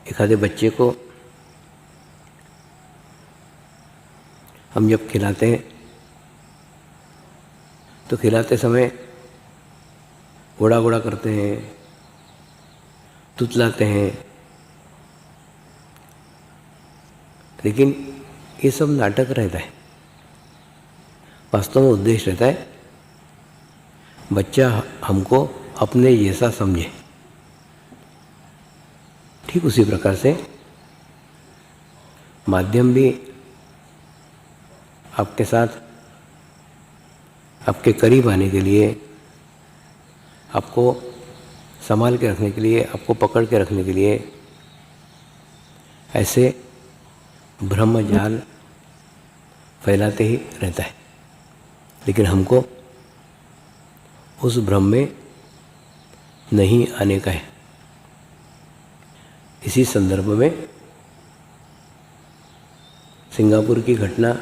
एक आधे बच्चे को हम जब खिलाते हैं तो खिलाते समय घोड़ा घोड़ा करते हैं, तुतलाते हैं, लेकिन ये सब नाटक रहता है। वास्तव में उद्देश्य रहता है बच्चा हमको अपने जैसा समझे। ठीक उसी प्रकार से माध्यम भी आपके साथ आपके करीब आने के लिए, आपको संभाल के रखने के लिए, आपको पकड़ के रखने के लिए ऐसे भ्रम जाल फैलाते ही रहता है। लेकिन हमको उस भ्रम में नहीं आने का है। इसी संदर्भ में सिंगापुर की घटना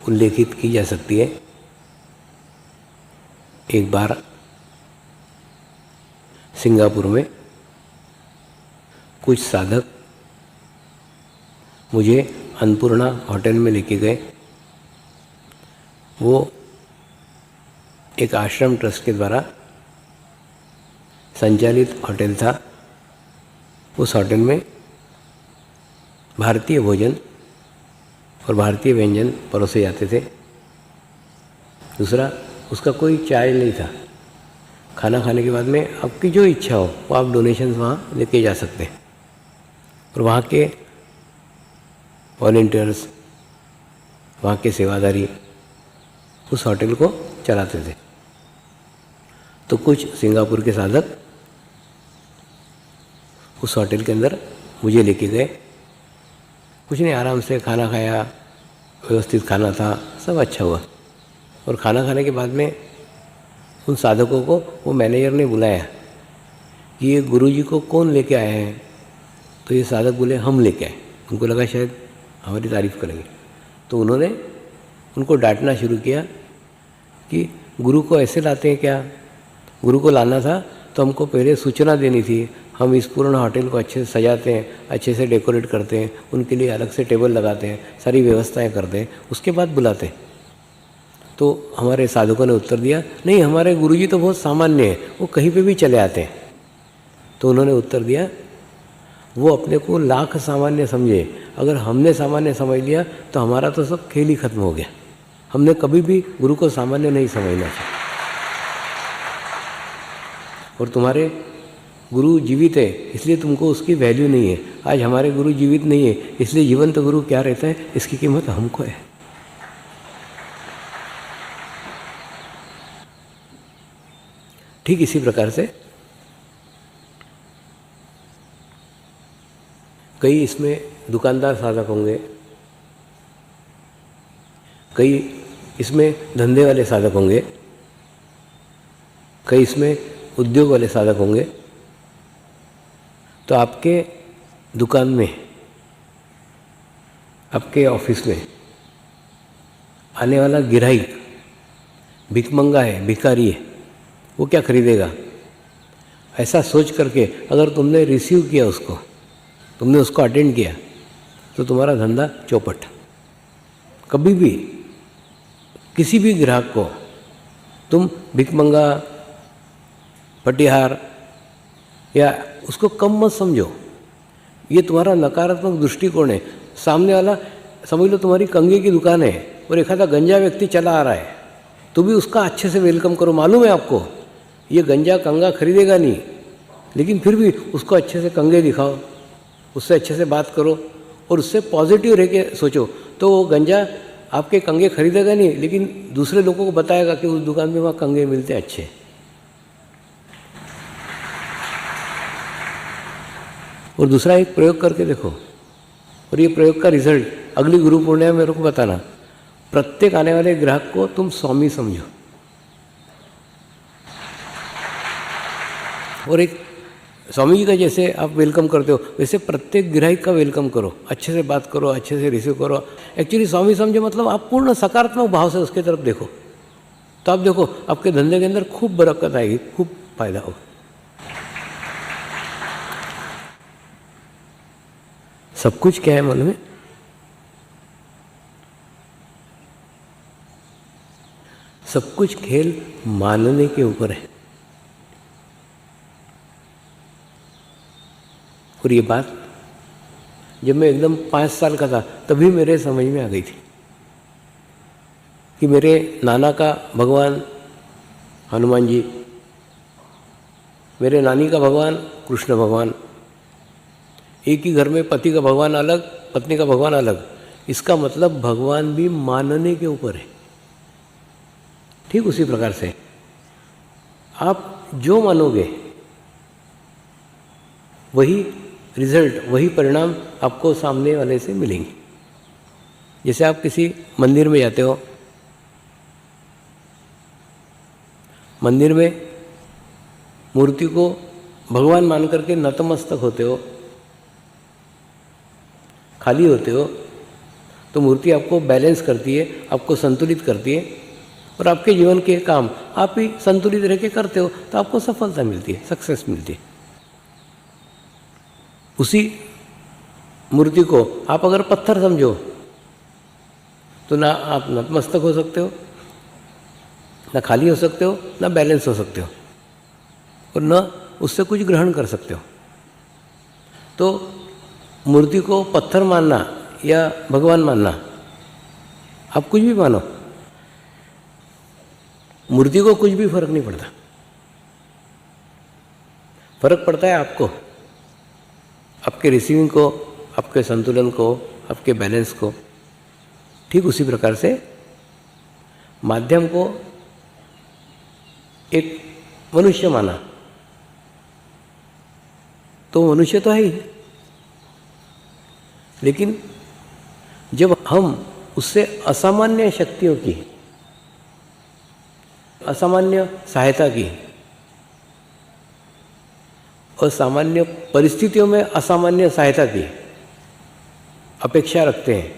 उल्लेखित की जा सकती है। एक बार सिंगापुर में कुछ साधक मुझे अन्नपूर्णा होटल में लेके गए। वो एक आश्रम ट्रस्ट के द्वारा संचालित होटल था। उस होटल में भारतीय भोजन और भारतीय व्यंजन परोसे जाते थे। दूसरा, उसका कोई चार्ज नहीं था। खाना खाने के बाद में आपकी जो इच्छा हो वो आप डोनेशंस वहाँ लेके जा सकते हैं। और वहाँ के वॉलंटियर्स, वहाँ के सेवादारी उस होटल को चलाते थे। तो कुछ सिंगापुर के साधक उस होटल के अंदर मुझे लेके गए। कुछ नहीं, आराम से खाना खाया, व्यवस्थित खाना था, सब अच्छा हुआ। और खाना खाने के बाद में उन साधकों को वो मैनेजर ने बुलाया कि ये गुरुजी को कौन लेके आए हैं। तो ये साधक बोले हम लेके आए। उनको लगा शायद हमारी तारीफ़ करेंगे, तो उन्होंने उनको डांटना शुरू किया कि गुरु को ऐसे लाते हैं क्या? गुरु को लाना था तो हमको पहले सूचना देनी थी। हम इस पूर्ण होटल को अच्छे से सजाते हैं, अच्छे से डेकोरेट करते हैं, उनके लिए अलग से टेबल लगाते हैं, सारी व्यवस्थाएं करते हैं, उसके बाद बुलाते हैं। तो हमारे साधकों ने उत्तर दिया, नहीं, हमारे गुरुजी तो बहुत सामान्य हैं, वो कहीं पे भी चले आते हैं। तो उन्होंने उत्तर दिया, वो अपने को लाख सामान्य समझे। अगर हमने सामान्य समझ लिया तो हमारा तो सब खेल ही खत्म हो गया। हमने कभी भी गुरु को सामान्य नहीं समझना चाहिए। और तुम्हारे गुरु जीवित है इसलिए तुमको उसकी वैल्यू नहीं है। आज हमारे गुरु जीवित नहीं है इसलिए जीवंत गुरु क्या रहता है, इसकी कीमत हमको है। ठीक इसी प्रकार से कई इसमें दुकानदार साधक होंगे, कई इसमें धंधे वाले साधक होंगे, कई इसमें उद्योग वाले साधक होंगे। तो आपके दुकान में, आपके ऑफिस में आने वाला गिराहिक भिखमंगा है, भिखारी है, वो क्या खरीदेगा? ऐसा सोच करके अगर तुमने रिसीव किया उसको, तुमने उसको अटेंड किया, तो तुम्हारा धंधा चौपट। कभी भी किसी भी ग्राहक को तुम भिखमंगा, पटिहार या उसको कम मत समझो। ये तुम्हारा नकारात्मक दृष्टिकोण है। सामने वाला समझ लो तुम्हारी कंगे की दुकान है और एक आधा गंजा व्यक्ति चला आ रहा है, तो भी उसका अच्छे से वेलकम करो। मालूम है आपको ये गंजा कंगा खरीदेगा नहीं, लेकिन फिर भी उसको अच्छे से कंगे दिखाओ, उससे अच्छे से बात करो और उससे पॉजिटिव रह के सोचो। तो वो गंजा आपके कंगे खरीदेगा नहीं, लेकिन दूसरे लोगों को बताएगा कि उस दुकान में वहाँ कंगे मिलते हैं अच्छे। और दूसरा एक प्रयोग करके देखो, और ये प्रयोग का रिजल्ट अगली गुरु पूर्णिमा मेरे को बताना। प्रत्येक आने वाले ग्राहक को तुम स्वामी समझो। और एक स्वामी जी का जैसे आप वेलकम करते हो वैसे प्रत्येक ग्राहक का वेलकम करो, अच्छे से बात करो, अच्छे से रिसीव करो। एक्चुअली स्वामी समझो मतलब आप पूर्ण सकारात्मक भाव से उसके तरफ देखो, तो आप देखो आपके धंधे के अंदर खूब बरकत आएगी, खूब फायदा होगा। सब कुछ क्या है मन में? सब कुछ खेल मानने के ऊपर है। और ये बात जब मैं एकदम 5 साल का था तभी मेरे समझ में आ गई थी कि मेरे नाना का भगवान हनुमान जी, मेरे नानी का भगवान कृष्ण भगवान, एक ही घर में पति का भगवान अलग, पत्नी का भगवान अलग। इसका मतलब भगवान भी मानने के ऊपर है। ठीक उसी प्रकार से आप जो मानोगे वही रिजल्ट, वही परिणाम आपको सामने वाले से मिलेंगे। जैसे आप किसी मंदिर में जाते हो, मंदिर में मूर्ति को भगवान मान करके नतमस्तक होते हो, खाली होते हो, तो मूर्ति आपको बैलेंस करती है, आपको संतुलित करती है और आपके जीवन के काम आप ही संतुलित रह के करते हो तो आपको सफलता मिलती है, सक्सेस मिलती है। उसी मूर्ति को आप अगर पत्थर समझो तो ना आप नतमस्तक हो सकते हो, ना खाली हो सकते हो, ना बैलेंस हो सकते हो और न उससे कुछ ग्रहण कर सकते हो। तो मूर्ति को पत्थर मानना या भगवान मानना, आप कुछ भी मानो, मूर्ति को कुछ भी फर्क नहीं पड़ता। फर्क पड़ता है आपको, आपके रिसीविंग को, आपके संतुलन को, आपके बैलेंस को। ठीक उसी प्रकार से माध्यम को एक मनुष्य माना तो मनुष्य तो है ही, लेकिन जब हम उससे असामान्य शक्तियों की, असामान्य सहायता की, असामान्य परिस्थितियों में असामान्य सहायता की अपेक्षा रखते हैं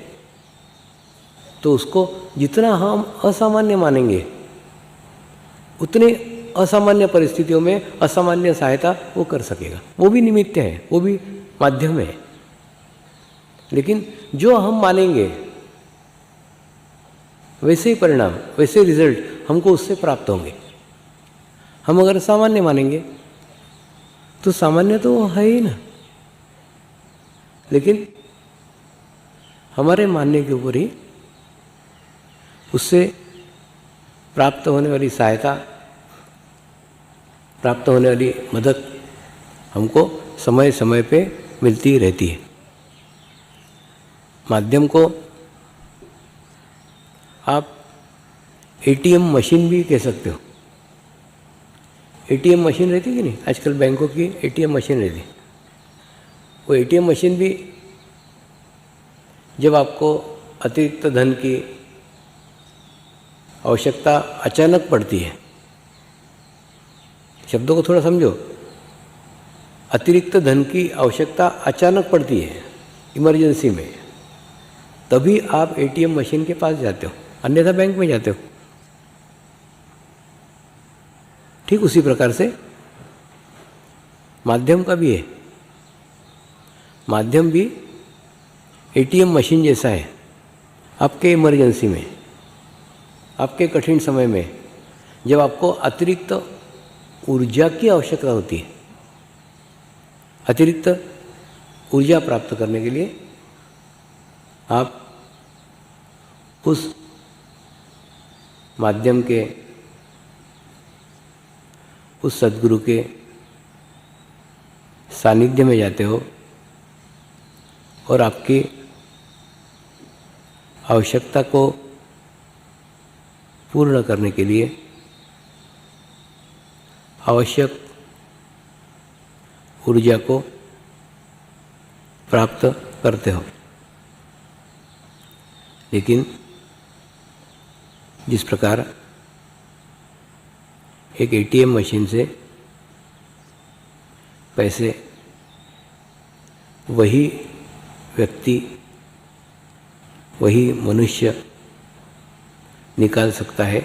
तो उसको जितना हम असामान्य मानेंगे उतने असामान्य परिस्थितियों में असामान्य सहायता वो कर सकेगा। वो भी निमित्त है, वो भी माध्यम है, लेकिन जो हम मानेंगे वैसे ही परिणाम, वैसे रिजल्ट हमको उससे प्राप्त होंगे। हम अगर सामान्य मानेंगे तो सामान्य तो वो है ही ना, लेकिन हमारे मानने के ऊपर ही उससे प्राप्त होने वाली सहायता, प्राप्त होने वाली मदद हमको समय समय पे मिलती रहती है। माध्यम को आप एटीएम मशीन भी कह सकते हो। एटीएम मशीन रहती कि नहीं, आजकल बैंकों की एटीएम मशीन रहती। वो एटीएम मशीन भी जब आपको अतिरिक्त धन की आवश्यकता अचानक पड़ती है, शब्दों को थोड़ा समझो, अतिरिक्त धन की आवश्यकता अचानक पड़ती है इमरजेंसी में, तभी आप एटीएम मशीन के पास जाते हो, अन्यथा बैंक में जाते हो। ठीक उसी प्रकार से माध्यम का भी है। माध्यम भी एटीएम मशीन जैसा है। आपके इमरजेंसी में, आपके कठिन समय में जब आपको अतिरिक्त ऊर्जा की आवश्यकता होती है, अतिरिक्त ऊर्जा प्राप्त करने के लिए आप उस माध्यम के, उस सद्गुरु के सानिध्य में जाते हो और आपकी आवश्यकता को पूर्ण करने के लिए आवश्यक ऊर्जा को प्राप्त करते हो। लेकिन जिस प्रकार एक एटीएम मशीन से पैसे वही व्यक्ति, वही मनुष्य निकाल सकता है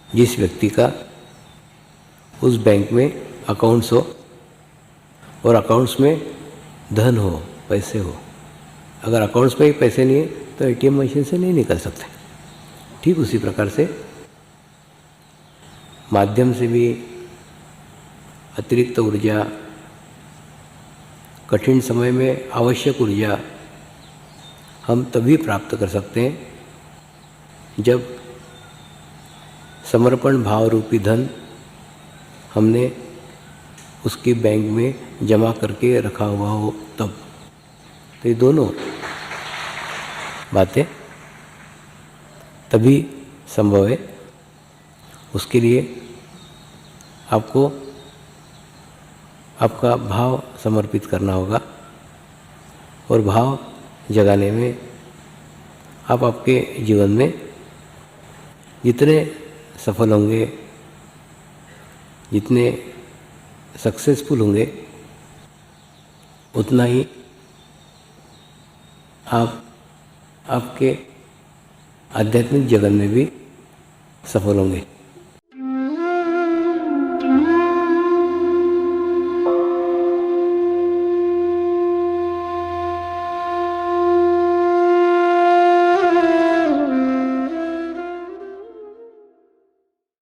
जिस व्यक्ति का उस बैंक में अकाउंट्स हो और अकाउंट्स में धन हो, पैसे हो। अगर अकाउंट्स में ही पैसे नहीं है तो एटीएम मशीन से नहीं निकल सकते। ठीक उसी प्रकार से माध्यम से भी अतिरिक्त ऊर्जा, कठिन समय में आवश्यक ऊर्जा हम तभी प्राप्त कर सकते हैं जब समर्पण भाव रूपी धन हमने उसके बैंक में जमा करके रखा हुआ हो तब। तो ये दोनों बातें तभी संभव है। उसके लिए आपको आपका भाव समर्पित करना होगा और भाव जगाने में आप आपके जीवन में जितने सफल होंगे, जितने सक्सेसफुल होंगे, उतना ही आप आपके आध्यात्मिक जीवन में भी सफल होंगे।